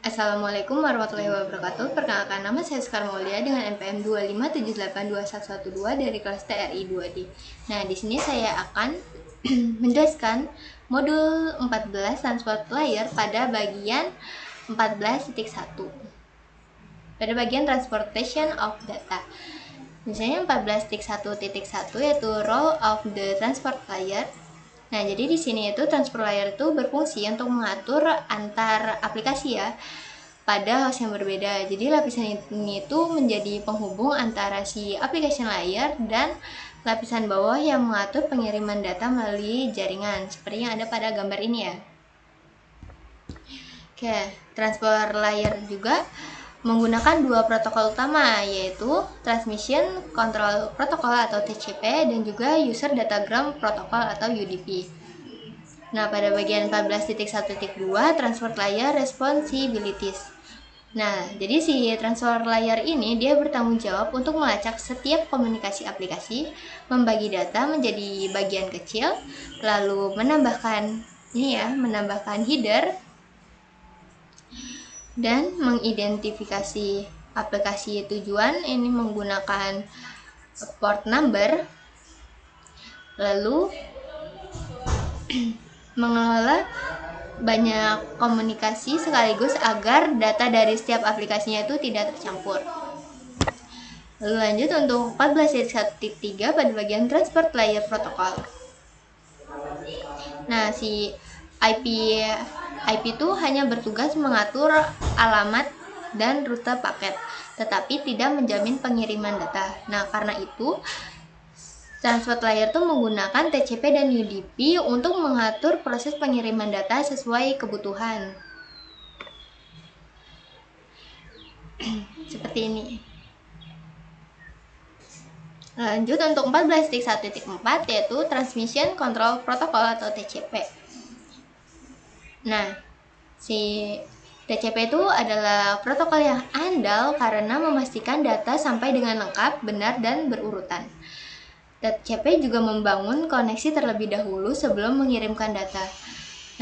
Assalamualaikum warahmatullahi wabarakatuh. Perkenalkan, nama saya Sekar Maulia dengan NPM 2578212 dari kelas TRI 2D. Nah, di sini saya akan menjelaskan modul 14 Transport Layer pada bagian 14.1. Pada bagian Transportation of Data. Misalnya 14.1.1 yaitu Role of the Transport Layer. Nah, jadi di sini itu transport layer itu berfungsi untuk mengatur antar aplikasi ya pada host yang berbeda. Jadi lapisan ini itu menjadi penghubung antara si application layer dan lapisan bawah yang mengatur pengiriman data melalui jaringan seperti yang ada pada gambar ini ya. Oke, transport layer juga menggunakan dua protokol utama, yaitu Transmission Control Protocol atau TCP dan juga User Datagram Protocol atau UDP. Nah, pada bagian 14.1.2 Transport Layer Responsibilities. Nah, jadi si transport layer ini dia bertanggung jawab untuk melacak setiap komunikasi aplikasi, membagi data menjadi bagian kecil, lalu menambahkan header dan mengidentifikasi aplikasi tujuan ini menggunakan port number, lalu mengelola banyak komunikasi sekaligus agar data dari setiap aplikasinya itu tidak tercampur. Lalu lanjut untuk 14.1.3 pada bagian Transport Layer Protocol. Nah, si IP itu hanya bertugas mengatur alamat dan rute paket, tetapi tidak menjamin pengiriman data. Nah, karena itu Transport Layer itu menggunakan TCP dan UDP untuk mengatur proses pengiriman data sesuai kebutuhan. Seperti ini. Lanjut untuk 14.1.4 yaitu Transmission Control Protocol atau TCP. Nah, si TCP itu adalah protokol yang andal karena memastikan data sampai dengan lengkap, benar, dan berurutan. TCP juga membangun koneksi terlebih dahulu sebelum mengirimkan data.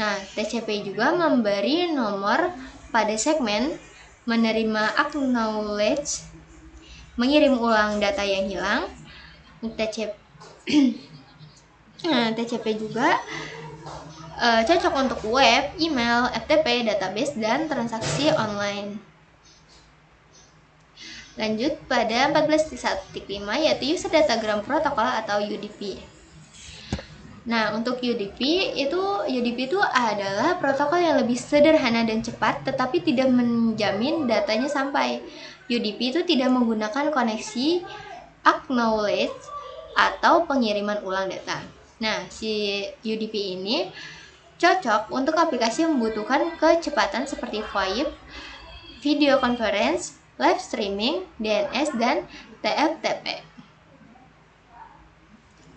Nah, TCP juga memberi nomor pada segmen, menerima acknowledge, mengirim ulang data yang hilang. TCP juga cocok untuk web, email, FTP, database, dan transaksi online. Lanjut pada 14.1.5 yaitu User Datagram Protocol atau UDP. Nah, untuk UDP itu adalah protokol yang lebih sederhana dan cepat, tetapi tidak menjamin datanya sampai. UDP itu tidak menggunakan koneksi acknowledge atau pengiriman ulang data. Nah, si UDP ini cocok untuk aplikasi yang membutuhkan kecepatan seperti VoIP, video conference, live streaming, DNS, dan TFTP.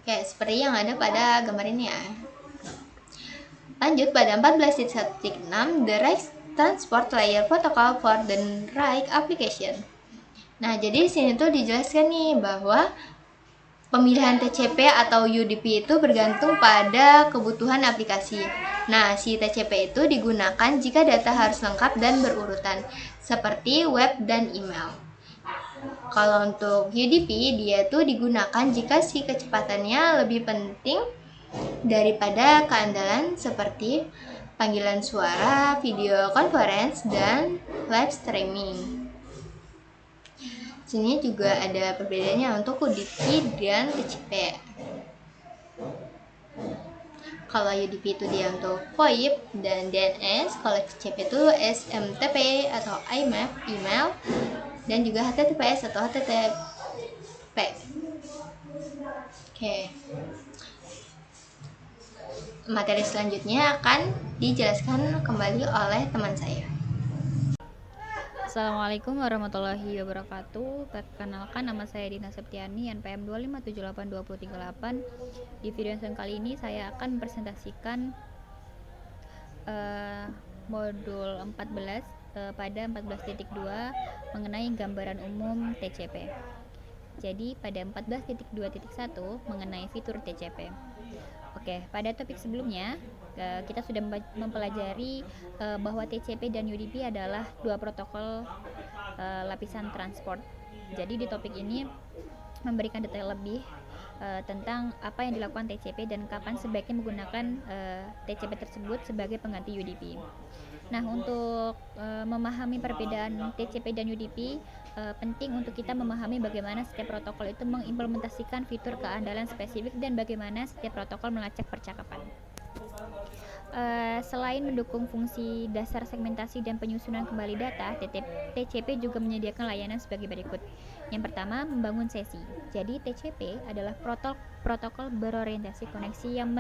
Oke, seperti yang ada pada gambar ini ya. Lanjut pada 14.1.6 The Right Transport Layer Protocol for the Right Application. Nah, jadi di sini tuh dijelaskan nih bahwa pemilihan TCP atau UDP itu bergantung pada kebutuhan aplikasi. Nah, si TCP itu digunakan jika data harus lengkap dan berurutan, seperti web dan email. Kalau untuk UDP, dia tuh digunakan jika si kecepatannya lebih penting daripada keandalan seperti panggilan suara, video conference, dan live streaming. Sini juga ada perbedaannya untuk UDP dan TCP. Kalau UDP itu dia untuk VoIP dan DNS, kalau TCP itu SMTP atau IMAP, email, dan juga HTTPS atau HTTP. Oke. Materi selanjutnya akan dijelaskan kembali oleh teman saya. Assalamualaikum warahmatullahi wabarakatuh. Perkenalkan, nama saya Dina Septiani, NPM 2578238. Di video yang kali ini saya akan presentasikan modul 14 pada 14.2 mengenai gambaran umum TCP. Jadi pada 14.2.1 mengenai fitur TCP. Oke, pada topik sebelumnya kita sudah mempelajari bahwa TCP dan UDP adalah dua protokol lapisan transport. Jadi di topik ini memberikan detail lebih tentang apa yang dilakukan TCP dan kapan sebaiknya menggunakan TCP tersebut sebagai pengganti UDP. Nah, untuk memahami perbedaan TCP dan UDP, penting untuk kita memahami bagaimana setiap protokol itu mengimplementasikan fitur keandalan spesifik dan bagaimana setiap protokol melacak percakapan. Selain mendukung fungsi dasar segmentasi dan penyusunan kembali data, TCP juga menyediakan layanan sebagai berikut. Yang pertama, membangun sesi. Jadi, TCP adalah protokol berorientasi koneksi yang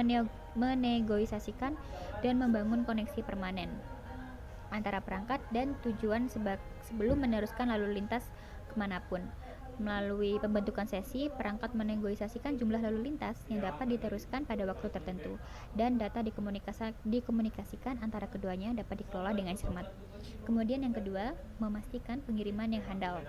menegosiasikan dan membangun koneksi permanen antara perangkat dan tujuan sebelum meneruskan lalu lintas kemanapun. Melalui pembentukan sesi, perangkat menegosiasikan jumlah lalu lintas yang dapat diteruskan pada waktu tertentu, dan data dikomunikasikan antara keduanya dapat dikelola dengan cermat. Kemudian yang kedua, memastikan pengiriman yang handal.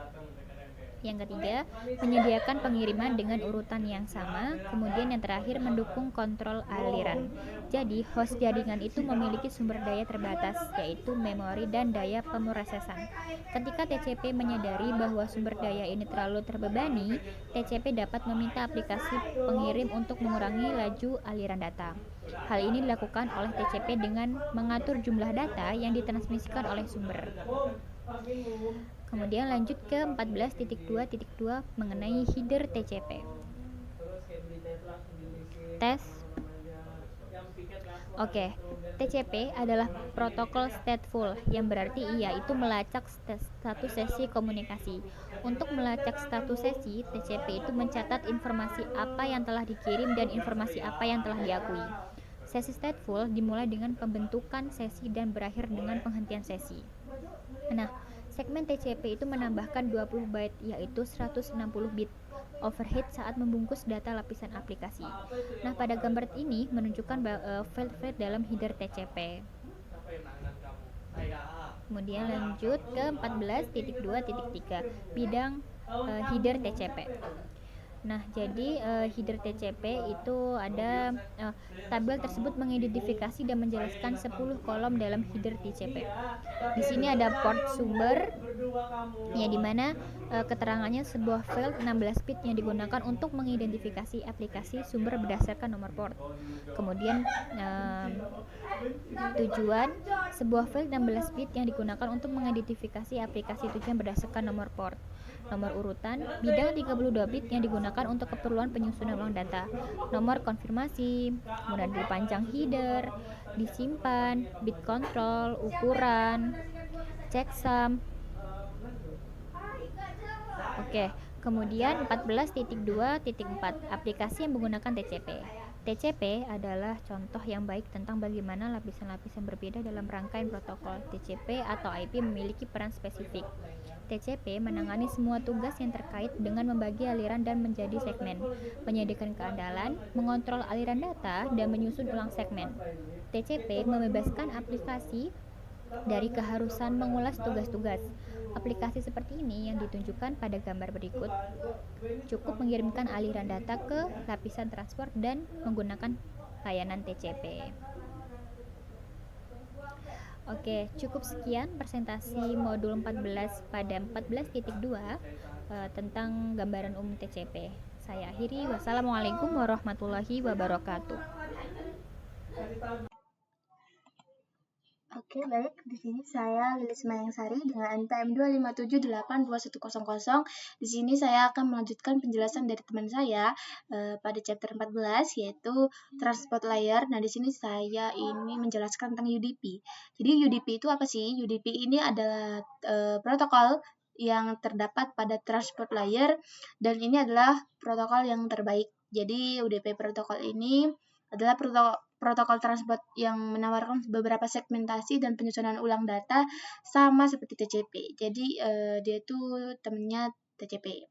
Yang ketiga, menyediakan pengiriman dengan urutan yang sama. Kemudian yang terakhir, mendukung kontrol aliran. Jadi, host jaringan itu memiliki sumber daya terbatas, yaitu memori dan daya pemrosesan. Ketika TCP menyadari bahwa sumber daya ini terlalu terbebani, TCP dapat meminta aplikasi pengirim untuk mengurangi laju aliran data. Hal ini dilakukan oleh TCP dengan mengatur jumlah data yang ditransmisikan oleh sumber. Kemudian lanjut ke 14.2.2 mengenai header TCP. Tes. Oke, TCP adalah protokol stateful, yang berarti ia itu melacak status sesi komunikasi. Untuk melacak status sesi, TCP itu mencatat informasi apa yang telah dikirim dan informasi apa yang telah diakui. Sesi stateful dimulai dengan pembentukan sesi dan berakhir dengan penghentian sesi. Nah, segmen TCP itu menambahkan 20 byte, yaitu 160 bit overhead saat membungkus data lapisan aplikasi. Nah, pada gambar ini menunjukkan file-file dalam header TCP. Kemudian lanjut ke 14.2.3 bidang header TCP. Nah, jadi header TCP itu ada tabel tersebut mengidentifikasi dan menjelaskan 10 kolom dalam header TCP. Di sini ada port sumber, ya, di mana keterangannya sebuah file 16 bit yang digunakan untuk mengidentifikasi aplikasi sumber berdasarkan nomor port. Kemudian tujuan, sebuah file 16 bit yang digunakan untuk mengidentifikasi aplikasi tujuan berdasarkan nomor port. Nomor urutan, bidang 32 bit yang digunakan untuk keperluan penyusunan ulang data. Nomor konfirmasi, kemudian dipanjang header, disimpan, bit control, ukuran, checksum. Oke, kemudian 14.2.4 aplikasi yang menggunakan TCP. TCP adalah contoh yang baik tentang bagaimana lapisan-lapisan berbeda dalam rangkaian protokol. TCP atau IP memiliki peran spesifik. TCP menangani semua tugas yang terkait dengan membagi aliran dan menjadi segmen, menyediakan keandalan, mengontrol aliran data, dan menyusun ulang segmen. TCP membebaskan aplikasi dari keharusan mengulas tugas-tugas. Aplikasi seperti ini yang ditunjukkan pada gambar berikut cukup mengirimkan aliran data ke lapisan transport dan menggunakan layanan TCP. Oke, cukup sekian presentasi modul 14 pada 14.2 tentang gambaran umum TCP. Saya akhiri. Wassalamualaikum warahmatullahi wabarakatuh. Oke, baik. Di sini saya Lilis Mayangsari dengan NPM 2578210. Di sini saya akan melanjutkan penjelasan dari teman saya pada chapter 14, yaitu transport layer. Nah, di sini saya ini menjelaskan tentang UDP. Jadi UDP itu apa sih? UDP ini adalah protokol yang terdapat pada transport layer, dan ini adalah protokol yang terbaik. Jadi UDP protokol ini adalah protokol transport yang menawarkan beberapa segmentasi dan penyusunan ulang data sama seperti TCP. Jadi dia itu temennya TCP.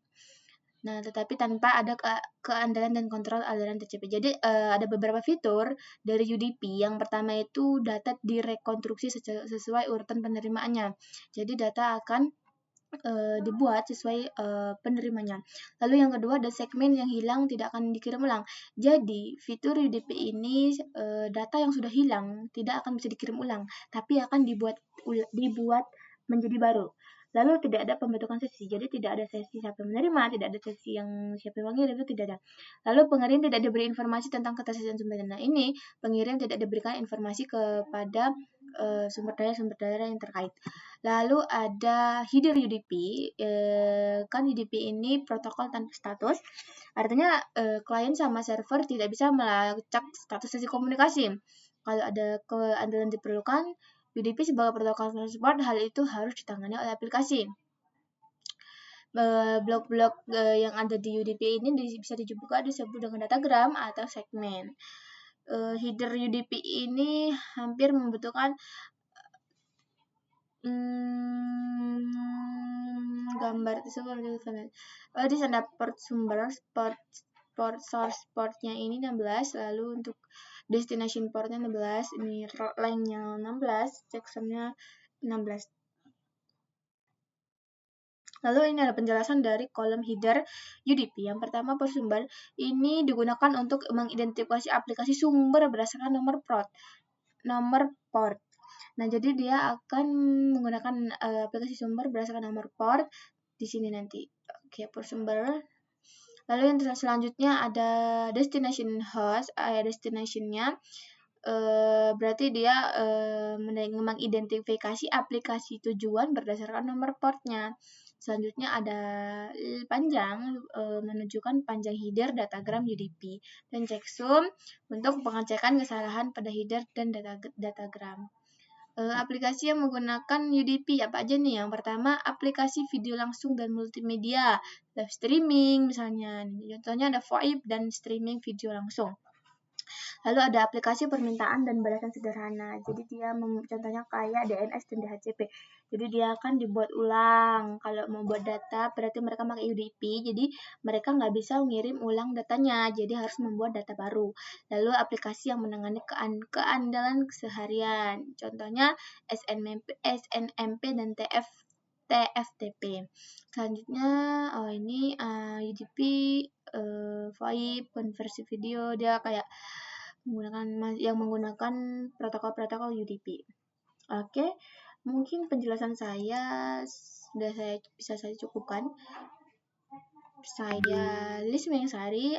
Nah, tetapi tanpa ada keandalan dan kontrol aliran TCP. Jadi ada beberapa fitur dari UDP. Yang pertama itu data direkonstruksi sesuai urutan penerimaannya. Jadi data akan dibuat sesuai penerimanya. Lalu yang kedua ada segmen yang hilang tidak akan dikirim ulang. Jadi fitur UDP ini data yang sudah hilang tidak akan bisa dikirim ulang, tapi akan dibuat menjadi baru. Lalu tidak ada pembentukan sesi, jadi tidak ada sesi siapa menerima, tidak ada sesi yang siapa yang mengirim, itu tidak ada. Lalu pengirim tidak diberi informasi tentang ketersediaan sumber daya. Nah, ini pengirim tidak diberikan informasi kepada sumber daya yang terkait. Lalu ada header UDP, kan UDP ini protokol tanpa status, artinya klien sama server tidak bisa melacak status sesi komunikasi. Kalau ada keandalan diperlukan, UDP sebagai protokol transport, hal itu harus ditangani oleh aplikasi. Blok-blok yang ada di UDP ini bisa juga disebut dengan datagram atau segmen. Header UDP ini hampir membutuhkan gambar tersebut di sana port sumber port source portnya ini 16, lalu untuk destination portnya 16, ini line-nya 16, checksumnya 16. Lalu ini ada penjelasan dari kolom header UDP. Yang pertama, port sumber ini digunakan untuk mengidentifikasi aplikasi sumber berdasarkan nomor port. Nah, jadi dia akan menggunakan aplikasi sumber berdasarkan nomor port di sini nanti. Oke, port sumber. Lalu yang selanjutnya ada destination host, destinationnya berarti dia mengidentifikasi aplikasi tujuan berdasarkan nomor portnya. Selanjutnya ada panjang, menunjukkan panjang header datagram UDP, dan checksum untuk pengecekan kesalahan pada header dan datagram. Aplikasi yang menggunakan UDP apa aja nih? Yang pertama, aplikasi video langsung dan multimedia, live streaming misalnya. Contohnya ada VoIP dan streaming video langsung. Lalu ada aplikasi permintaan dan balasan sederhana. Jadi dia contohnya kayak DNS dan DHCP. Jadi dia akan dibuat ulang. Kalau mau buat data berarti mereka pakai UDP. Jadi mereka nggak bisa mengirim ulang datanya. Jadi harus membuat data baru. Lalu aplikasi yang menangani keandalan seharian. Contohnya SNMP dan TFTP. Selanjutnya ini UDP VoIP konversi video, dia kayak menggunakan protokol-protokol UDP. Oke, mungkin penjelasan saya bisa saya cukupkan. Saya Lis Mengsari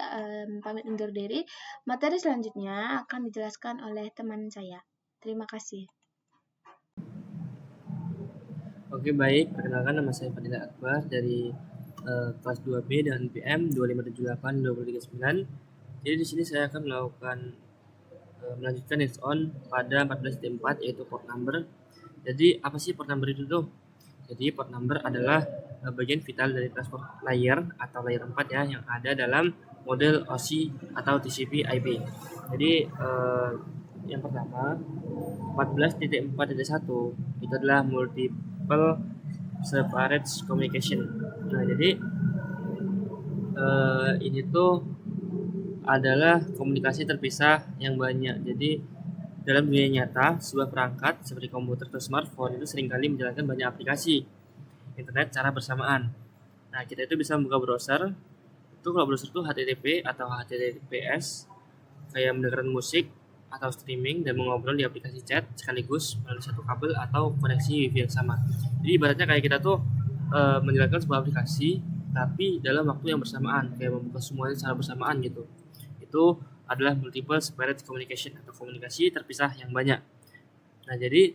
pamit undur diri. Materi selanjutnya akan dijelaskan oleh teman saya. Terima kasih. Oke, baik. Perkenalkan, nama saya Fadila Akbar dari kelas 2B dan PM 2578-2039. Jadi di sini saya akan melakukan melanjutkan hands on pada 14.4 yaitu port number. Jadi apa sih port number itu tuh? Jadi port number adalah bagian vital dari transport layer atau layer 4 ya yang ada dalam model OSI atau TCP/IP. Jadi yang pertama 14.4.1 itu adalah multiple separate communication. Nah, jadi ini tuh adalah komunikasi terpisah yang banyak. Jadi dalam dunia nyata, sebuah perangkat seperti komputer atau smartphone itu seringkali menjalankan banyak aplikasi internet secara bersamaan. Nah, kita itu bisa membuka browser. Itu kalau browser itu HTTP atau HTTPS, kayak mendengarkan musik atau streaming dan mengobrol di aplikasi chat sekaligus melalui satu kabel atau koneksi WiFi yang sama. Jadi ibaratnya kayak kita tuh menjalankan sebuah aplikasi tapi dalam waktu yang bersamaan, kayak membuka semuanya secara bersamaan gitu. Itu adalah multiple separate communication atau komunikasi terpisah yang banyak. Nah, jadi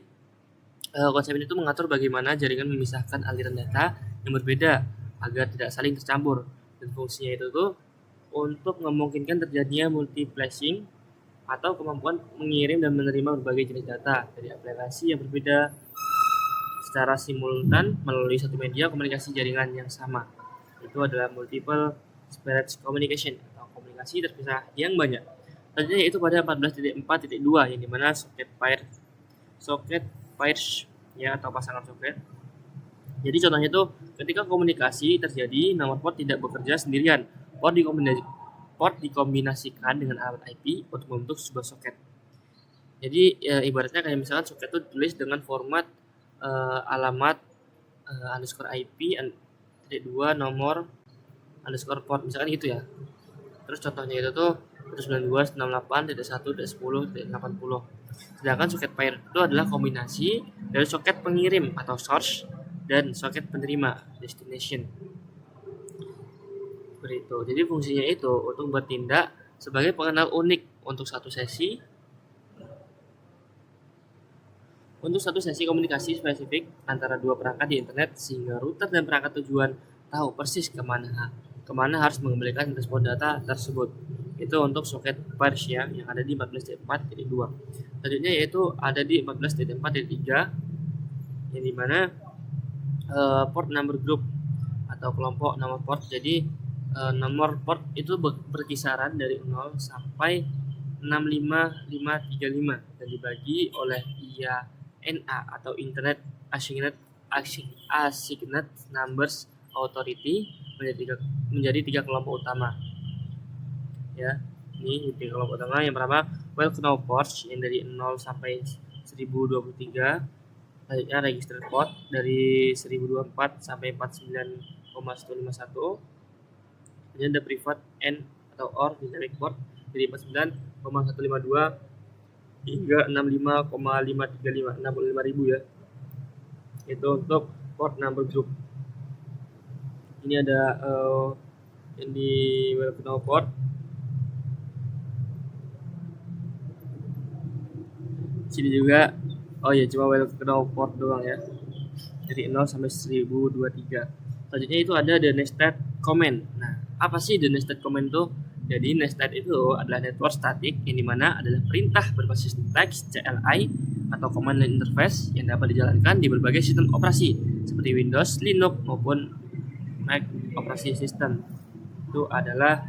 konsep ini tuh mengatur bagaimana jaringan memisahkan aliran data yang berbeda agar tidak saling tercampur, dan fungsinya itu tuh untuk memungkinkan terjadinya multiplexing atau kemampuan mengirim dan menerima berbagai jenis data dari aplikasi yang berbeda secara simultan melalui satu media komunikasi jaringan yang sama. Itu adalah multiple separate communication atau komunikasi terpisah yang banyak. Selanjutnya yaitu pada 14.4.2 yang dimana socket pairs ya atau pasangan soket. Jadi contohnya itu ketika komunikasi terjadi, nomor port tidak bekerja sendirian. Port dikombinasikan dengan alamat IP untuk membentuk sebuah soket. Jadi ibaratnya kayak misalkan soket itu ditulis dengan format alamat underscore IP titik 2 nomor underscore port misalkan gitu ya. Terus contohnya itu tuh 192.168.1.10.80. Sedangkan soket pair itu adalah kombinasi dari soket pengirim atau source dan soket penerima destination. Seperti itu. Jadi fungsinya itu untuk bertindak sebagai pengenal unik untuk satu sesi komunikasi spesifik antara dua perangkat di internet sehingga router dan perangkat tujuan tahu persis kemana harus mengembalikan respon data tersebut. Itu untuk soket pairs ya, yang ada di 14.4.2. Selanjutnya yaitu ada di 14.4.3 yang dimana port number group atau kelompok nomor port. Jadi nomor port itu berkisaran dari 0 sampai 65535 dan dibagi oleh IANA atau Internet Assigned Numbers Authority menjadi tiga kelompok utama. Ya, ini tiga kelompok utama. Yang pertama well-known ports yang dari 0 sampai 1023. Selanjutnya registered port dari 1024 sampai 49,151. Kemudian the private and atau or dynamic port dari 49,152 hingga 65,535, 65.000 ya. Itu untuk port number group. Ini ada yang di well-known port. Sini juga cuma well-known port doang ya. Dari 0 sampai 1023. Selanjutnya itu ada the nested comment. Nah, apa sih the nested comment tuh? Jadi nested itu adalah network static yang dimana adalah perintah berbasis teks CLI atau command line interface yang dapat dijalankan di berbagai sistem operasi seperti Windows, Linux maupun Mac operasi system. Itu adalah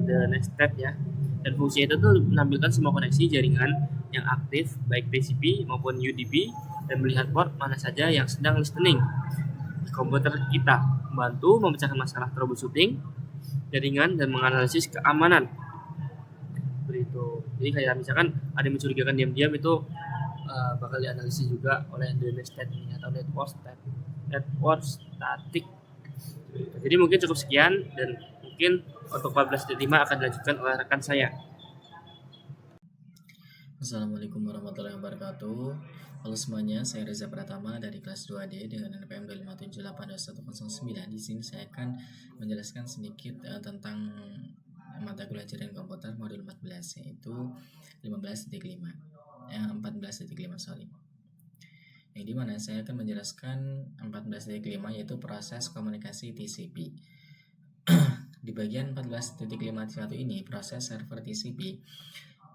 the nested ya. Dan fungsinya itu tuh menampilkan semua koneksi jaringan yang aktif baik TCP maupun UDP dan melihat port mana saja yang sedang listening di komputer kita, membantu memecahkan masalah troubleshooting jaringan dan menganalisis keamanan. Begitu. Jadi kayak misalkan ada yang mencurigakan diam-diam itu bakal dianalisis juga oleh the nested ini atau network static. Jadi mungkin cukup sekian dan mungkin untuk 14.5 akan dilanjutkan oleh rekan saya. Assalamualaikum warahmatullahi wabarakatuh. Halo semuanya, saya Reza Pratama dari kelas 2D dengan NPM 2578109. Di sini saya akan menjelaskan sedikit tentang mata kuliah jaringan komputer modul 14 yaitu 14.5. 14.5 sorry. Yang dimana saya akan menjelaskan 14.5 yaitu proses komunikasi TCP. Di bagian 14.5.1 ini proses server TCP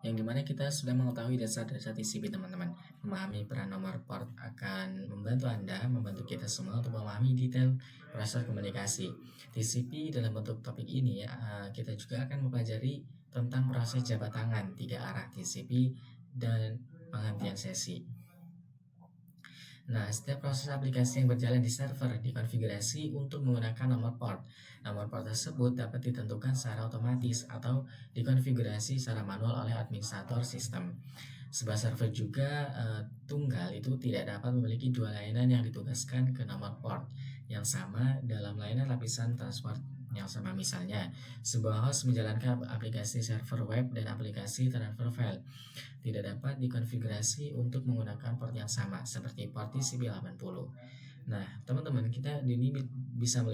yang dimana kita sudah mengetahui dasar-dasar TCP teman-teman. Memahami peran nomor port akan membantu kita semua untuk memahami detail proses komunikasi TCP. Dalam bentuk topik ini kita juga akan mempelajari tentang proses jabat tangan 3 arah TCP dan penghentian sesi. Nah, setiap proses aplikasi yang berjalan di server dikonfigurasi untuk menggunakan nomor port. Nomor port tersebut dapat ditentukan secara otomatis atau dikonfigurasi secara manual oleh administrator sistem. Sebuah server juga tunggal itu tidak dapat memiliki dua layanan yang ditugaskan ke nomor port yang sama dalam layanan lapisan transport yang sama. Misalnya, sebuah host menjalankan aplikasi server web dan aplikasi transfer file tidak dapat dikonfigurasi untuk menggunakan port yang sama seperti port TCP 80. Nah, teman-teman, kita di ini bisa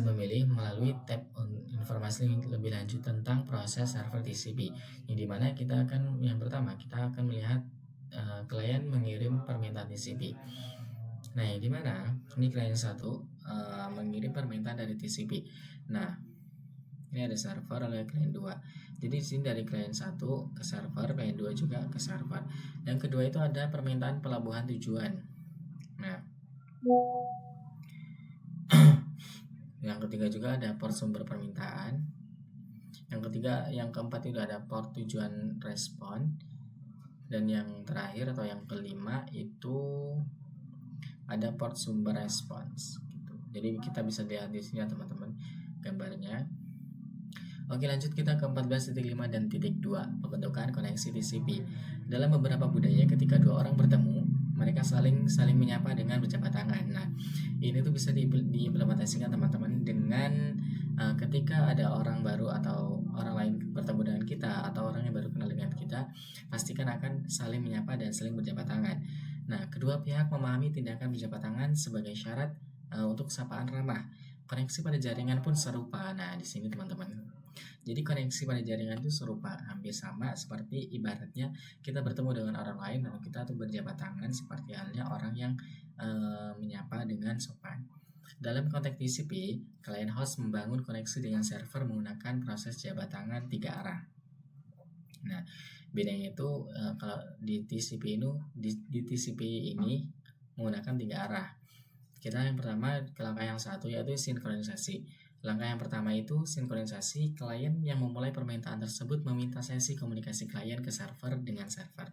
memilih melalui tab informasi lebih lanjut tentang proses server TCP, yang dimana yang pertama kita akan melihat klien mengirim permintaan TCP. Nah, yang dimana ini klien 1 mengirim permintaan dari TCP. Nah, ini ada server oleh klien 2. Jadi di sini dari klien 1 ke server, klien 2 juga ke server. Yang kedua itu ada permintaan pelabuhan tujuan. Nah, yang ketiga juga ada port sumber permintaan. Yang keempat itu ada port tujuan respon. Dan yang terakhir atau yang kelima itu ada port sumber respons gitu. Jadi kita bisa lihat di sini ya teman-teman gambarnya. Oke, lanjut kita ke 14.5 dan titik 2, pembentukan koneksi TCP. Dalam beberapa budaya ketika dua orang bertemu, mereka saling menyapa dengan berjabat tangan. Nah, ini tuh bisa diimplementasikan teman-teman dengan ketika ada orang baru atau orang lain bertemu dengan kita atau orang yang baru kenal dengan kita, pastikan akan saling menyapa dan saling berjabat tangan. Nah, kedua pihak memahami tindakan berjabat tangan sebagai syarat untuk sapaan ramah. Koneksi pada jaringan pun serupa. Nah, di sini teman-teman. Jadi koneksi pada jaringan itu serupa, hampir sama seperti ibaratnya kita bertemu dengan orang lain lalu kita tuh berjabat tangan seperti halnya orang yang menyapa dengan sopan. Dalam konteks TCP, klien host membangun koneksi dengan server menggunakan proses jabat tangan 3 arah. Nah, bedanya itu kalau di TCP ini menggunakan 3 arah. Kita yang pertama ke langkah yang satu yaitu sinkronisasi. Langkah yang pertama itu sinkronisasi. Klien yang memulai permintaan tersebut meminta sesi komunikasi klien ke server dengan server.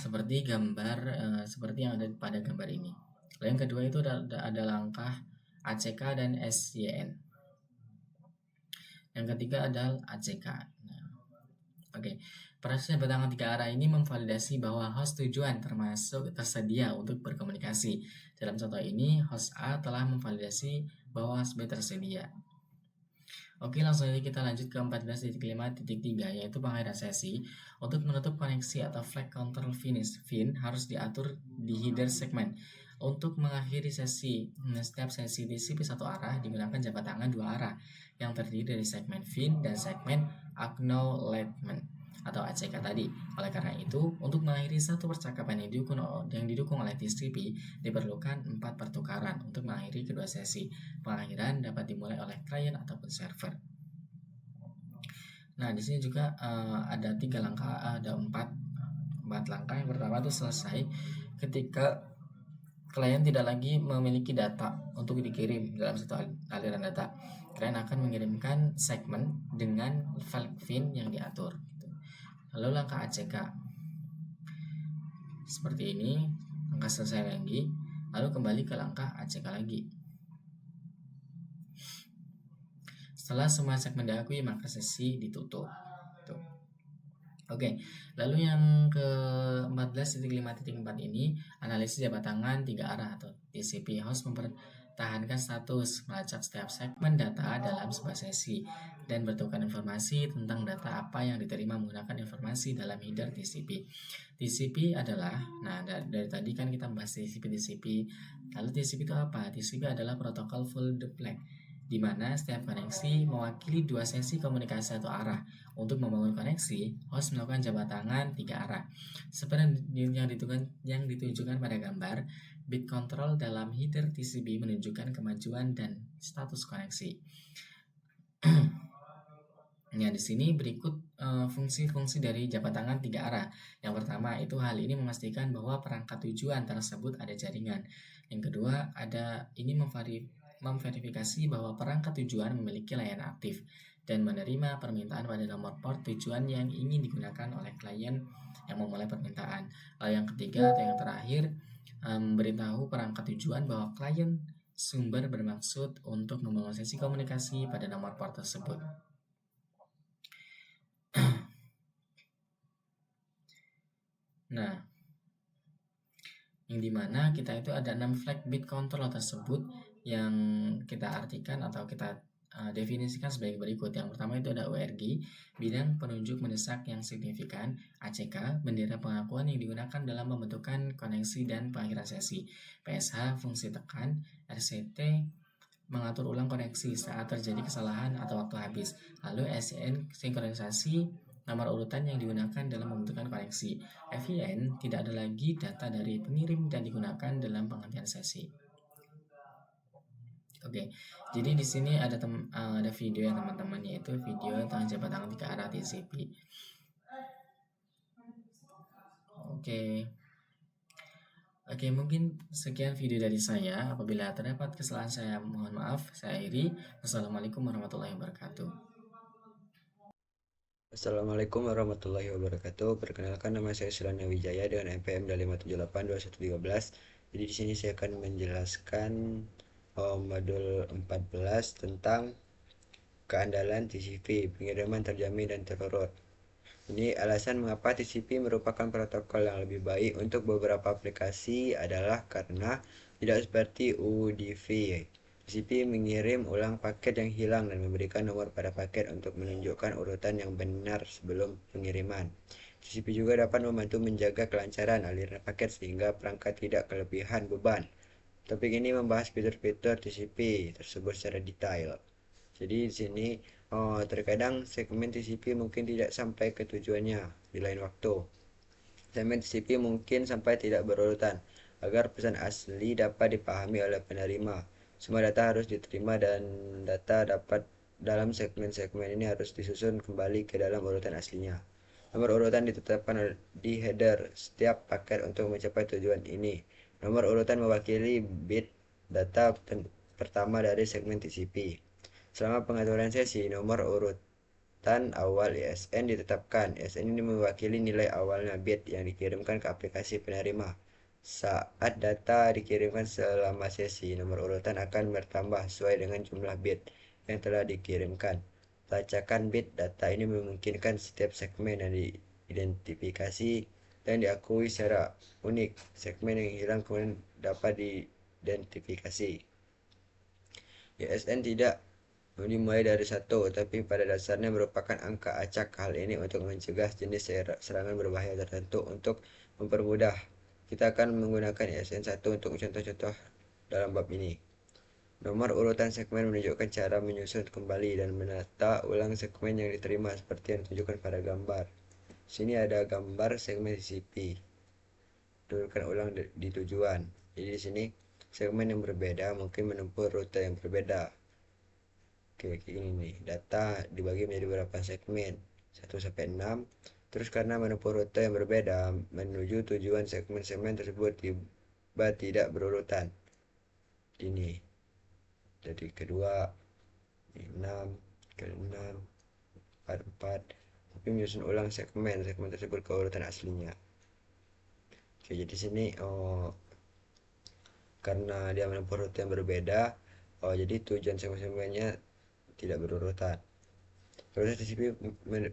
Seperti yang ada pada gambar ini. Lalu yang kedua itu ada langkah ACK dan SYN. Yang ketiga adalah ACK. Oke. Proses jabat tangan 3 arah ini memvalidasi bahwa host tujuan tersedia untuk berkomunikasi. Dalam contoh ini, host A telah memvalidasi bahwa host B tersedia. Oke, langsung aja kita lanjut ke 14.5.3 yaitu pengakhiran sesi. Untuk menutup koneksi atau flag control fin harus diatur di header segmen. Untuk mengakhiri sesi, setiap sesi TCP satu arah digunakan jabat tangan 2 arah yang terdiri dari segmen fin dan segmen acknowledgement atau ACK tadi. Oleh karena itu, untuk mengakhiri satu percakapan yang didukung oleh TCP, diperlukan 4 pertukaran untuk mengakhiri kedua sesi. Pengakhiran dapat dimulai oleh klien ataupun server. Nah, di sini juga ada 4 langkah. Yang pertama itu selesai ketika klien tidak lagi memiliki data untuk dikirim dalam satu aliran data. Klien akan mengirimkan segmen dengan file fin yang diatur. Lalu langkah ACK seperti ini, langkah selesai lagi, lalu kembali ke langkah ACK lagi. Setelah semua segmen diakui, maka sesi ditutup. Tuh. Oke, lalu yang ke 14.5.4 ini analisis jabat tangan 3 arah atau TCP. Host mempertahankan status, melacak setiap segmen data dalam sebuah sesi dan bertukar informasi tentang data apa yang diterima menggunakan informasi dalam header TCP. TCP adalah, dari tadi kan kita membahas TCP. Lalu TCP itu apa? TCP adalah protokol full duplex, di mana setiap koneksi mewakili 2 sesi komunikasi satu arah. Untuk membangun koneksi, host melakukan jabat tangan 3 arah. Seperti yang ditunjukkan pada gambar, bit control dalam header TCP menunjukkan kemajuan dan status koneksi. Nah, di sini berikut fungsi-fungsi dari jabat tangan 3 arah. Yang pertama itu hal ini memastikan bahwa perangkat tujuan tersebut ada jaringan. Yang kedua memverifikasi bahwa perangkat tujuan memiliki layanan aktif dan menerima permintaan pada nomor port tujuan yang ingin digunakan oleh klien yang memulai permintaan. Lalu yang ketiga atau yang terakhir memberitahu perangkat tujuan bahwa klien sumber bermaksud untuk membangun sesi komunikasi pada nomor port tersebut. Nah, yang dimana kita itu ada 6 flag bit control tersebut yang kita artikan atau kita definisikan sebagai berikut. Yang pertama itu ada URG, bidang penunjuk mendesak yang signifikan. ACK, bendera pengakuan yang digunakan dalam pembentukan koneksi dan pengakhiran sesi. PSH, fungsi tekan. RCT, mengatur ulang koneksi saat terjadi kesalahan atau waktu habis. Lalu SYN, sinkronisasi nomor urutan yang digunakan dalam pembentukan koneksi. FIN, tidak ada lagi data dari pengirim dan digunakan dalam penghentian sesi. Oke, jadi di sini ada video ya teman-teman, yaitu video tentang jabat tangan 3 arah TCP. Oke, mungkin sekian video dari saya. Apabila terdapat kesalahan saya mohon maaf. Saya akhiri. Wassalamualaikum warahmatullahi wabarakatuh. Assalamualaikum warahmatullahi wabarakatuh. Perkenalkan, nama saya Sulana Wijaya dengan NPM 5782113. Jadi di sini saya akan menjelaskan modul 14 tentang keandalan TCP, pengiriman terjamin dan terurut. Ini alasan mengapa TCP merupakan protokol yang lebih baik untuk beberapa aplikasi adalah karena tidak seperti UDP. TCP mengirim ulang paket yang hilang dan memberikan nomor pada paket untuk menunjukkan urutan yang benar sebelum pengiriman. TCP juga dapat membantu menjaga kelancaran aliran paket sehingga perangkat tidak kelebihan beban. Topik ini membahas fitur-fitur TCP tersebut secara detail. Jadi di sini terkadang segmen TCP mungkin tidak sampai ke tujuannya di lain waktu. Segmen TCP mungkin sampai tidak berurutan agar pesan asli dapat dipahami oleh penerima. Semua data harus diterima dan data dapat dalam segmen-segmen ini harus disusun kembali ke dalam urutan aslinya. Nomor urutan ditetapkan di header setiap paket untuk mencapai tujuan ini. Nomor urutan mewakili bit data pertama dari segmen TCP. Selama pengaturan sesi, nomor urutan awal ISN ditetapkan. ISN ini mewakili nilai awalnya bit yang dikirimkan ke aplikasi penerima. Saat data dikirimkan selama sesi, nomor urutan akan bertambah sesuai dengan jumlah bit yang telah dikirimkan. Pelacakan bit data ini memungkinkan setiap segmen yang diidentifikasi dan diakui secara unik. Segmen yang hilang kemudian dapat diidentifikasi. ISN tidak dimulai dari 1, tapi pada dasarnya merupakan angka acak. Hal ini untuk mencegah jenis serangan berbahaya tertentu. Untuk mempermudah, kita akan menggunakan ISN1 untuk contoh-contoh dalam bab ini. Nomor urutan segmen menunjukkan cara menyusun kembali dan menata ulang segmen yang diterima seperti yang ditunjukkan pada gambar. Sini ada gambar segmen TCP. Tunjukkan ulang di tujuan. Jadi di sini segmen yang berbeda mungkin menempuh rute yang berbeda. Oke, ini nih, data dibagi menjadi beberapa segmen, 1 sampai 6. Terus karena menempuh rute yang berbeda menuju tujuan, segmen-segmen tersebut tiba tidak berurutan. Ini. Jadi kedua, 6, ke-6, 4, tapi menyusun ulang segmen tersebut ke urutan aslinya. Oke, jadi sini karena dia menempuh rute yang berbeda, jadi tujuan segmen-segmennya tidak berurutan. Proses TCP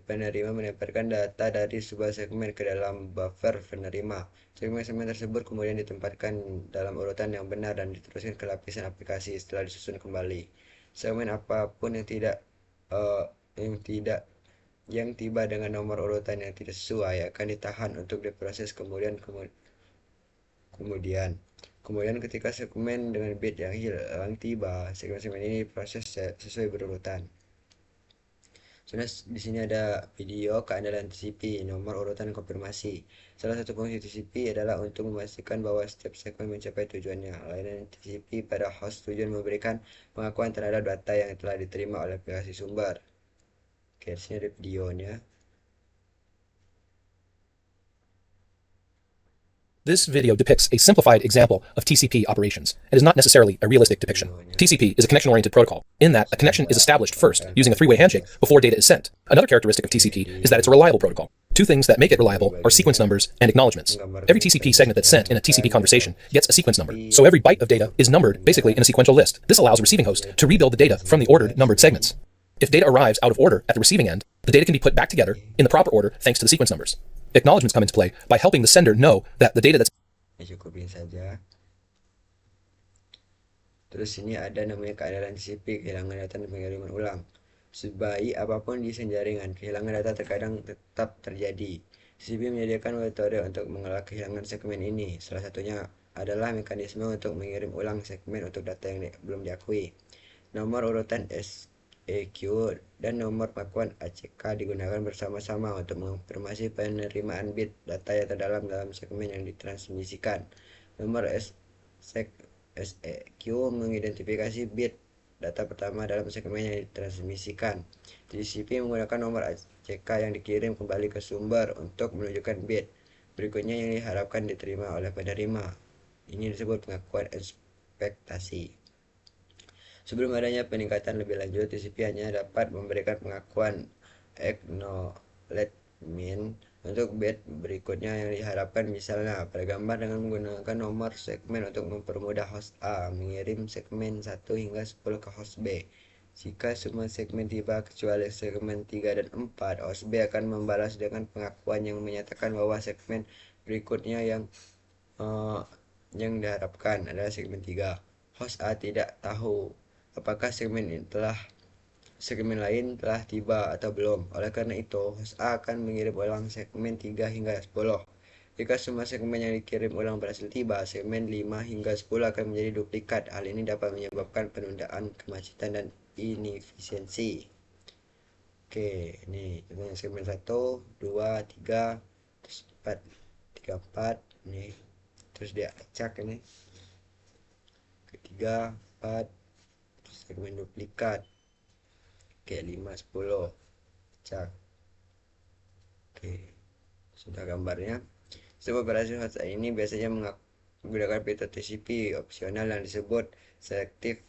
penerima menempelkan data dari sebuah segmen ke dalam buffer penerima. Segmen-segmen tersebut kemudian ditempatkan dalam urutan yang benar dan diteruskan ke lapisan aplikasi setelah disusun kembali. Segmen apapun yang tiba dengan nomor urutan yang tidak sesuai akan ditahan untuk diproses kemudian ketika segmen dengan bit yang hilang tiba, segmen-segmen ini diproses sesuai berurutan. Sudah di sini ada video keandalan TCP, nomor urutan konfirmasi. Salah satu fungsi TCP adalah untuk memastikan bahwa setiap segmen mencapai tujuannya. Layanan TCP pada host tujuan memberikan pengakuan terhadap data yang telah diterima oleh aplikasi sumber. Oke, di sini ada videonya. This video depicts a simplified example of TCP operations and is not necessarily a realistic depiction. TCP is a connection-oriented protocol, in that a connection is established first using a three-way handshake before data is sent. Another characteristic of TCP is that it's a reliable protocol. Two things that make it reliable are sequence numbers and acknowledgements. Every TCP segment that's sent in a TCP conversation gets a sequence number, so every byte of data is numbered basically in a sequential list. This allows a receiving host to rebuild the data from the ordered numbered segments. If data arrives out of order at the receiving end, the data can be put back together in the proper order thanks to the sequence numbers. Acknowledgements come into play by helping the sender know that the data that's Cukupin saja. Terus ini ada namanya keandalan TCP, kehilangan data dan pengiriman ulang. Sebaik apapun desain jaringan, kehilangan data terkadang tetap terjadi. TCP menyediakan metode untuk mengelak kehilangan segmen ini. Salah satunya adalah mekanisme untuk mengirim ulang segmen untuk data yang belum diakui. Nomor urutan SEQ dan nomor pengakuan ACK digunakan bersama-sama untuk mengonfirmasi penerimaan bit data yang terdalam dalam segmen yang ditransmisikan. Nomor SEQ mengidentifikasi bit data pertama dalam segmen yang ditransmisikan. TCP menggunakan nomor ACK yang dikirim kembali ke sumber untuk menunjukkan bit berikutnya yang diharapkan diterima oleh penerima. Ini disebut pengakuan ekspektasi. Sebelum adanya peningkatan lebih lanjut, TCP hanya dapat memberikan pengakuan acknowledgement untuk bit berikutnya yang diharapkan, misalnya pada gambar dengan menggunakan nomor segmen untuk mempermudah host A mengirim segmen 1 hingga 10 ke host B. Jika semua segmen tiba kecuali segmen 3 dan 4, host B akan membalas dengan pengakuan yang menyatakan bahwa segmen berikutnya yang diharapkan adalah segmen 3. Host A tidak tahu apakah segmen lain telah tiba atau belum. Oleh karena itu, host A akan mengirim ulang segmen 3 hingga 10. Jika semua segmen yang dikirim ulang berhasil tiba, segmen 5 hingga 10 akan menjadi duplikat. Hal ini dapat menyebabkan penundaan, kemacetan, dan inefisiensi. Oke, ini contohnya segmen 1, 2, 3, terus 4, 3, 4, ini. Terus dia acak ini. Ketiga, 4, terus segmen duplikat. Oke, 5, 10, acak. Oke, sudah gambarnya. Sebuah operasi host ini biasanya menggunakan fitur TCP opsional yang disebut Selective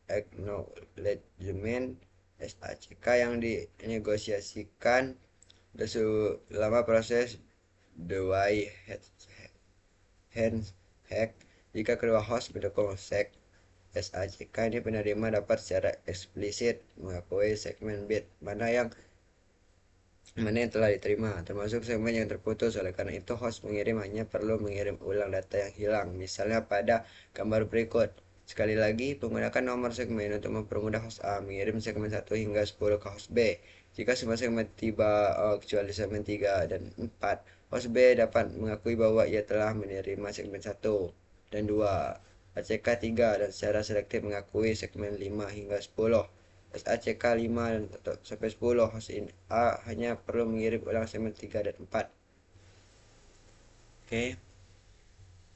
Acknowledgement (SACK) yang dinegosiasikan selama proses deny handshake. Jika kedua host mendukung SACK ini, penerima dapat secara eksplisit mengakui segmen bit mana yang telah diterima, termasuk segmen yang terputus. Oleh karena itu, host mengirim hanya perlu mengirim ulang data yang hilang, misalnya pada gambar berikut. Sekali lagi, menggunakan nomor segmen untuk mempermudah host A mengirim segmen 1 hingga 10 ke host B. Jika semua segmen tiba kecuali segmen 3 dan 4, host B dapat mengakui bahwa ia telah menerima segmen 1 dan 2, ACK 3, dan secara selektif mengakui segmen 5 hingga 10. SACK 5 sampai 10, host A hanya perlu mengirim ulang segmen 3 dan 4. Oke.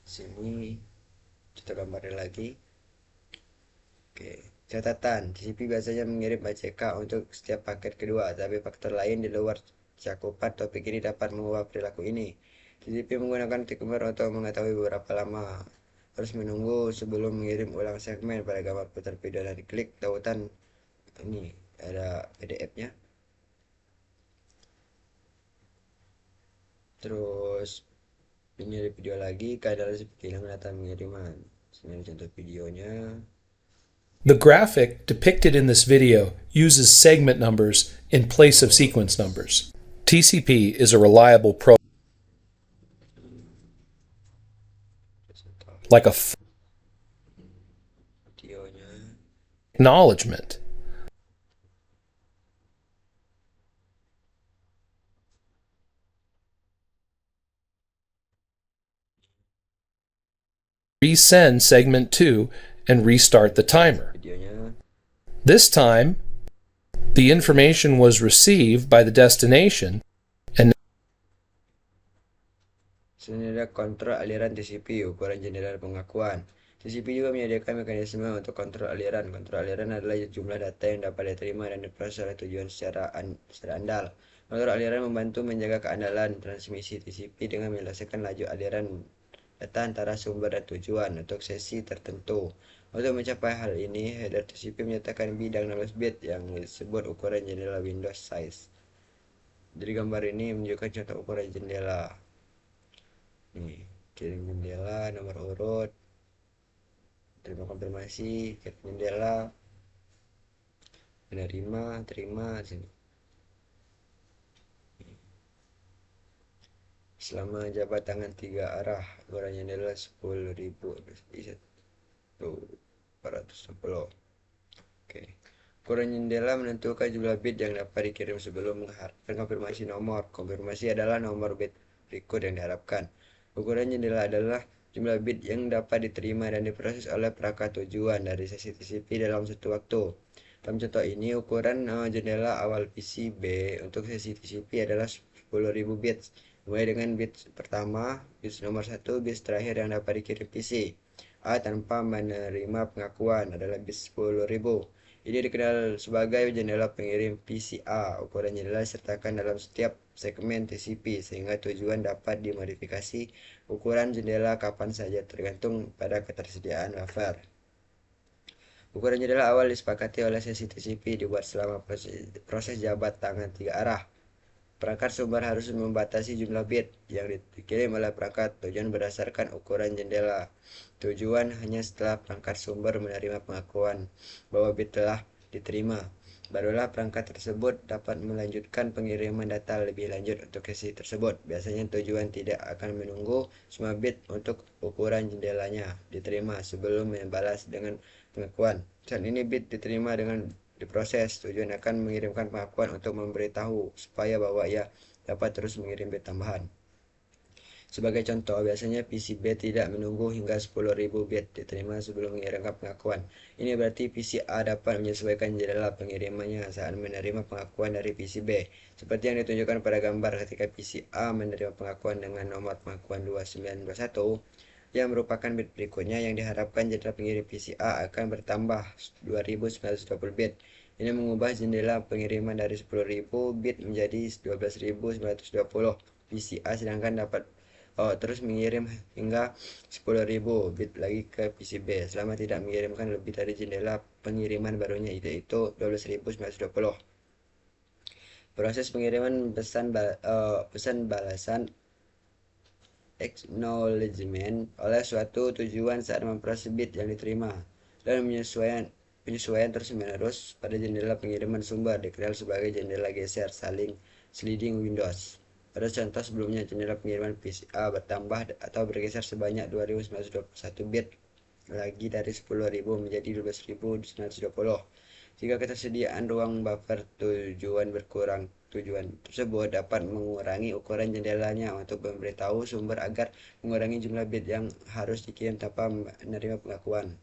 Sini kita gambarnya lagi. Oke. Catatan, TCP biasanya mengirim ACK untuk setiap paket kedua, tapi faktor lain di luar cakupan topik ini dapat mengubah perilaku ini. TCP menggunakan timer untuk mengetahui beberapa lama harus menunggu sebelum mengirim ulang segmen. Pada gambar putar video dan klik tautan ini ada PDF-nya. Terus ini ada video lagi, keadaan seperti ini menata pengiriman. Ini contoh videonya. The graphic depicted in this video uses segment numbers in place of sequence numbers. TCP is a reliable like a Videonya. acknowledgement. Resend segment 2 and restart the timer. Videonya. This time, the information was received by the destination. Sini ada kontrol aliran TCP, ukuran jendela pengakuan. TCP juga menyediakan mekanisme untuk kontrol aliran. Kontrol aliran adalah jumlah data yang dapat diterima dan diproses oleh tujuan secara andal. Kontrol aliran membantu menjaga keandalan transmisi TCP dengan menyelesaikan laju aliran data antara sumber dan tujuan untuk sesi tertentu. Untuk mencapai hal ini, header TCP menyatakan bidang 16 bit yang disebut ukuran jendela Windows size. Dari gambar ini menunjukkan contoh ukuran jendela. Nih, kirim jendela, nomor urut, terima konfirmasi, kirim jendela, menerima, terima, sini. Selama jabat tangan 3 arah, ukuran jendela 10.000 460. Oke. Ukuran jendela menentukan jumlah bit yang dapat dikirim sebelum mengharapkan konfirmasi nomor. Konfirmasi adalah nomor bit berikut yang diharapkan. Ukuran jendela adalah jumlah bit yang dapat diterima dan diproses oleh perangkat tujuan dari sesi TCP dalam satu waktu. Dalam contoh ini, ukuran jendela awal PC B untuk sesi TCP adalah 10.000 bits. Mulai dengan bit pertama, bit nomor 1, bit terakhir yang dapat dikirim PC A tanpa menerima pengakuan adalah bit 10.000. Ini dikenal sebagai jendela pengirim PCA. Ukuran jendela disertakan dalam setiap segmen TCP sehingga tujuan dapat dimodifikasi ukuran jendela kapan saja tergantung pada ketersediaan buffer. Ukuran jendela awal disepakati oleh sesi TCP dibuat selama proses jabat tangan 3 arah. Perangkat sumber harus membatasi jumlah bit yang dikirim oleh perangkat tujuan berdasarkan ukuran jendela. Tujuan hanya setelah perangkat sumber menerima pengakuan bahwa bit telah diterima. Barulah perangkat tersebut dapat melanjutkan pengiriman data lebih lanjut untuk sesi tersebut. Biasanya tujuan tidak akan menunggu semua bit untuk ukuran jendelanya diterima sebelum membalas dengan pengakuan. Saat ini bit diterima dengan diproses. Tujuan akan mengirimkan pengakuan untuk memberitahu supaya bahwa ia dapat terus mengirim bit tambahan. Sebagai contoh, biasanya PCB tidak menunggu hingga 10.000 bit diterima sebelum mengirimkan pengakuan. Ini berarti PC A dapat menyesuaikan jendela pengirimannya saat menerima pengakuan dari PCB. Seperti yang ditunjukkan pada gambar, ketika PC A menerima pengakuan dengan nomor pengakuan 2921, yang merupakan bit berikutnya, yang diharapkan jendela pengirim PC A akan bertambah 2920 bit. Ini mengubah jendela pengiriman dari 10.000 bit menjadi 12.920 PCA, sedangkan dapat terus mengirim hingga 10.000 bit lagi ke PCB selama tidak mengirimkan lebih dari jendela pengiriman barunya, yaitu 12.920. Proses pengiriman pesan balasan acknowledgement oleh suatu tujuan saat memproses bit yang diterima dan penyesuaian terus-menerus pada jendela pengiriman sumber dikenal sebagai jendela geser saling sliding windows. Pada contoh sebelumnya, jendela pengiriman PCA bertambah atau bergeser sebanyak 2921 bit lagi dari 10.000 menjadi 12.920. Jika ketersediaan ruang buffer tujuan berkurang, tujuan tersebut dapat mengurangi ukuran jendelanya untuk memberitahu sumber agar mengurangi jumlah bit yang harus dikirim tanpa menerima pengakuan.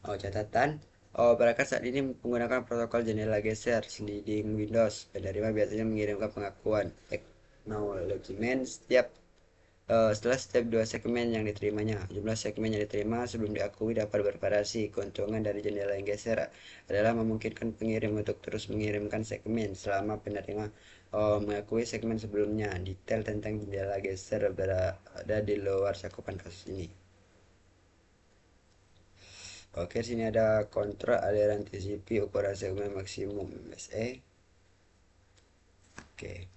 Catatan, perangkat saat ini menggunakan protokol jendela geser sliding windows. Penerima biasanya mengirimkan pengakuan acknowledgement setelah setiap 2 segmen yang diterimanya. Jumlah segmen yang diterima sebelum diakui dapat bervariasi. Keuntungan dari jendela yang geser adalah memungkinkan pengirim untuk terus mengirimkan segmen selama penerima mengakui segmen sebelumnya. Detail tentang jendela geser berada di luar cakupan kasus ini. Oke, sini ada kontrol aliran TCP ukuran segmen maksimum MSE. Oke.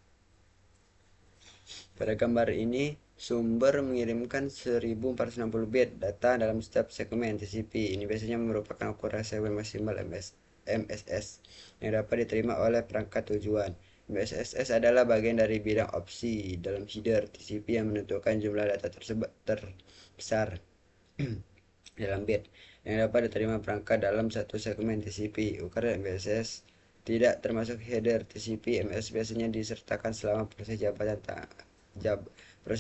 Pada gambar ini, sumber mengirimkan 1460 bit data dalam setiap segmen TCP. Ini biasanya merupakan ukuran segmen maksimal MSS yang dapat diterima oleh perangkat tujuan. MSS adalah bagian dari bidang opsi dalam header TCP yang menentukan jumlah data terbesar dalam bit yang dapat diterima perangkat dalam satu segmen TCP. Ukuran MSS tidak termasuk header TCP. MS biasanya disertakan selama proses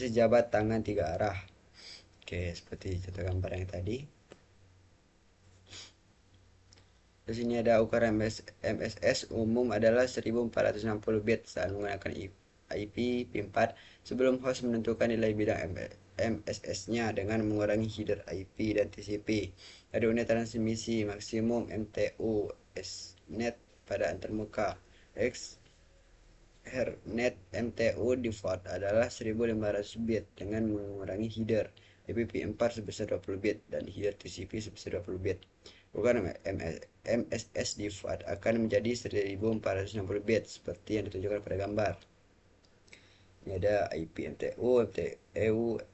jabat tangan 3 arah. Oke, seperti contoh gambar yang tadi. Di sini ada ukuran MSS umum adalah 1460 bit saat menggunakan IP P4 sebelum host menentukan nilai bidang MSS-nya dengan mengurangi header IP dan TCP. Ada unit transmisi maksimum MTU SNet pada antarmuka. Ethernet MTU default adalah 1500 bit dengan mengurangi header IPv4 sebesar 20 bit dan header TCP sebesar 20 bit. Ukuran MSS default akan menjadi 1460 bit seperti yang ditunjukkan pada gambar. Ini ada IP MTU,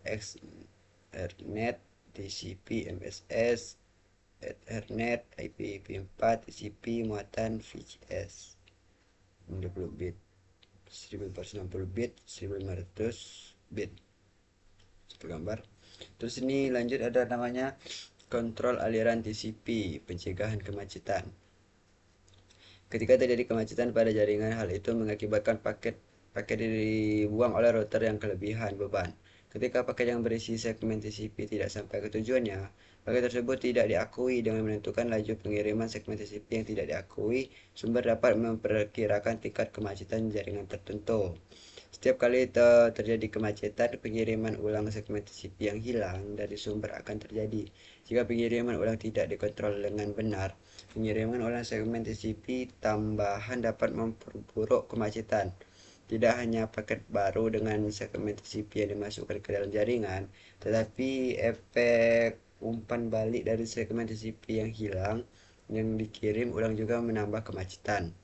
Ethernet, TCP, MSS, Ethernet, IPv4, TCP, muatan VCS 20 bit, 1460 bit, 1500 bit. Satu gambar. Terus ini lanjut ada namanya kontrol aliran TCP, pencegahan kemacetan. Ketika terjadi kemacetan pada jaringan, hal itu mengakibatkan paket dibuang oleh router yang kelebihan beban. Ketika paket yang berisi segmen TCP tidak sampai ke tujuannya, paket tersebut tidak diakui. Dengan menentukan laju pengiriman segmen TCP yang tidak diakui, sumber dapat memperkirakan tingkat kemacetan jaringan tertentu. Setiap kali terjadi kemacetan, pengiriman ulang segmen TCP yang hilang dari sumber akan terjadi. Jika pengiriman ulang tidak dikontrol dengan benar, pengiriman ulang segmen TCP tambahan dapat memperburuk kemacetan. Tidak hanya paket baru dengan segmen TCP yang dimasukkan ke dalam jaringan, tetapi efek umpan balik dari segmen TCP yang hilang yang dikirim ulang juga menambah kemacetan.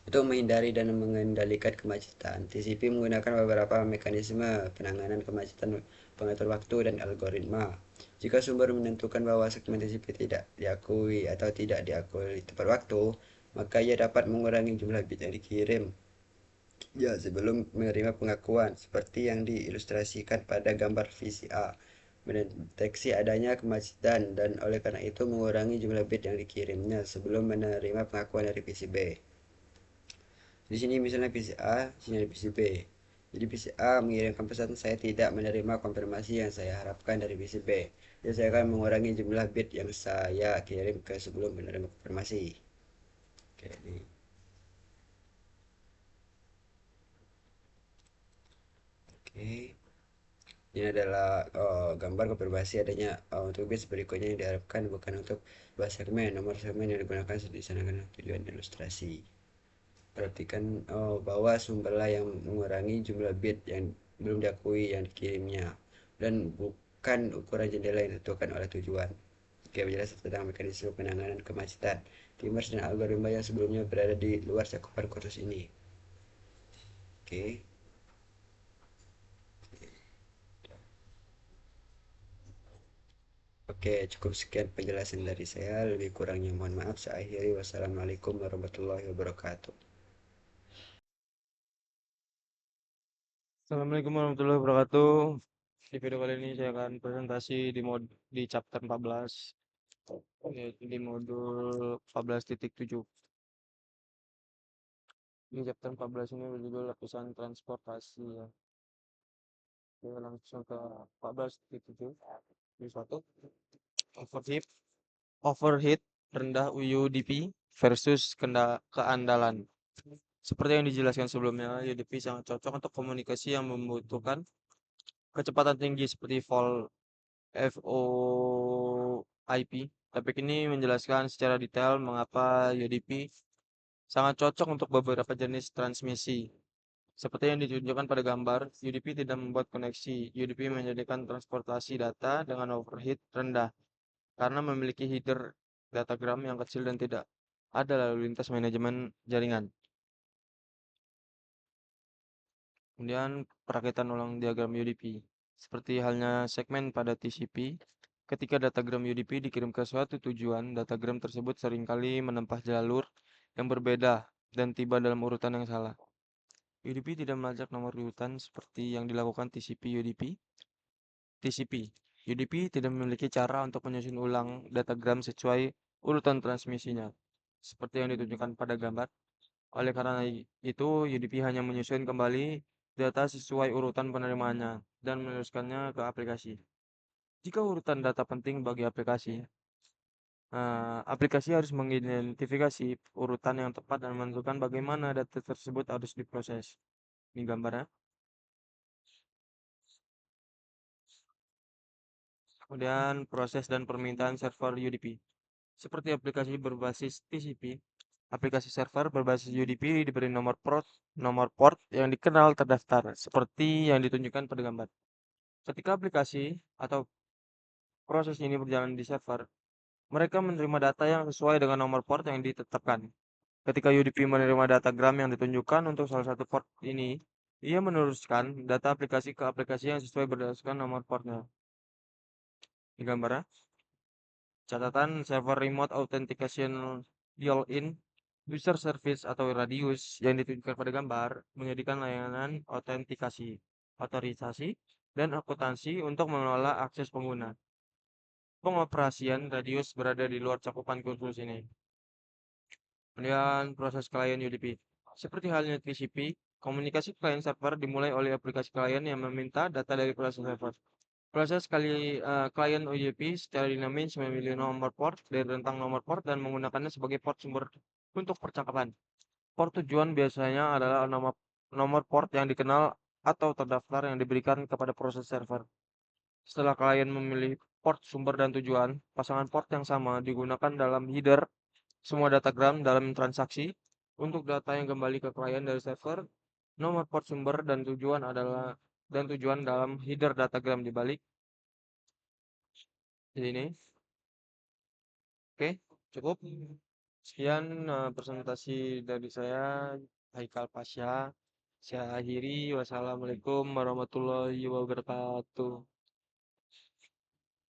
Untuk menghindari dan mengendalikan kemacetan, TCP menggunakan beberapa mekanisme penanganan kemacetan, pengatur waktu, dan algoritma. Jika sumber menentukan bahwa segmen TCP tidak diakui atau tidak diakui tepat waktu, maka ia dapat mengurangi jumlah bit yang dikirim ya sebelum menerima pengakuan, seperti yang diilustrasikan pada gambar VCA. Mendeteksi adanya kemacetan dan oleh karena itu mengurangi jumlah bit yang dikirimnya sebelum menerima pengakuan dari PCB. Di sini misalnya PCA, sini ada PCB. Jadi PCA mengirimkan pesan saya tidak menerima konfirmasi yang saya harapkan dari PCB. Jadi saya akan mengurangi jumlah bit yang saya kirim ke sebelum menerima konfirmasi. Oke, ini. Oke. Ini adalah gambar konfirmasi adanya untuk bits berikutnya yang diharapkan bukan untuk bahasa segmen. Nomor segmen yang digunakan di sana karena tujuan ilustrasi. Perhatikan bahwa sumberlah yang mengurangi jumlah bit yang belum diakui yang dikirimnya dan bukan ukuran jendela yang ditentukan oleh tujuan. Oke, penjelasan tentang mekanisme penanganan kemacetan, timers dan algoritma yang sebelumnya berada di luar cakupan kursus ini. Oke. Oke, cukup sekian penjelasan dari saya. Lebih kurangnya mohon maaf. Saya akhiri. Wassalamualaikum warahmatullahi wabarakatuh. Assalamualaikum warahmatullahi wabarakatuh. Di video kali ini saya akan presentasi di chapter 14, yaitu di modul 14.7. Di chapter 14 ini berjudul lapisan transportasi ya. Oke, langsung ke 14.7. Ini satu overheat, overheat rendah UDP versus keandalan. Seperti yang dijelaskan sebelumnya, UDP sangat cocok untuk komunikasi yang membutuhkan kecepatan tinggi seperti VoIP. Topik ini menjelaskan secara detail mengapa UDP sangat cocok untuk beberapa jenis transmisi. Seperti yang ditunjukkan pada gambar, UDP tidak membuat koneksi. UDP menjadikan transportasi data dengan overheat rendah karena memiliki header datagram yang kecil dan tidak ada lalu lintas manajemen jaringan. Kemudian perakitan ulang diagram UDP. Seperti halnya segmen pada TCP, ketika datagram UDP dikirim ke suatu tujuan, datagram tersebut seringkali menempuh jalur yang berbeda dan tiba dalam urutan yang salah. UDP tidak melacak nomor urutan seperti yang dilakukan TCP. UDP tidak memiliki cara untuk menyusun ulang datagram sesuai urutan transmisinya, seperti yang ditunjukkan pada gambar. Oleh karena itu, UDP hanya menyusun kembali data sesuai urutan penerimaannya dan meneruskannya ke aplikasi. Jika urutan data penting bagi aplikasi, aplikasi harus mengidentifikasi urutan yang tepat dan menentukan bagaimana data tersebut harus diproses. Ini gambarnya. Kemudian proses dan permintaan server UDP. Seperti aplikasi berbasis TCP, aplikasi server berbasis UDP diberi nomor port yang dikenal terdaftar, seperti yang ditunjukkan pada gambar. Ketika aplikasi atau proses ini berjalan di server, mereka menerima data yang sesuai dengan nomor port yang ditetapkan. Ketika UDP menerima datagram yang ditunjukkan untuk salah satu port ini, ia meneruskan data aplikasi ke aplikasi yang sesuai berdasarkan nomor portnya. Di gambarnya, catatan server remote authentication built-in user service atau radius yang ditunjukkan pada gambar menyediakan layanan autentikasi, otorisasi, dan akuntansi untuk mengelola akses pengguna. Pengoperasian radius berada di luar cakupan kursus ini. Kemudian proses klien UDP. Seperti halnya TCP, komunikasi klien server dimulai oleh aplikasi klien yang meminta data dari proses server. Proses klien UDP secara dinamis memilih nomor port dari rentang nomor port dan menggunakannya sebagai port sumber untuk percakapan. Port tujuan biasanya adalah nomor port yang dikenal atau terdaftar yang diberikan kepada proses server. Setelah klien memilih port sumber dan tujuan, pasangan port yang sama digunakan dalam header semua datagram dalam transaksi. Untuk data yang kembali ke klien dari server, nomor port sumber dan tujuan dalam header datagram dibalik. Jadi ini. Oke, cukup. Sekian presentasi dari saya, Haikal Pasha. Saya akhiri. Wassalamualaikum warahmatullahi wabarakatuh.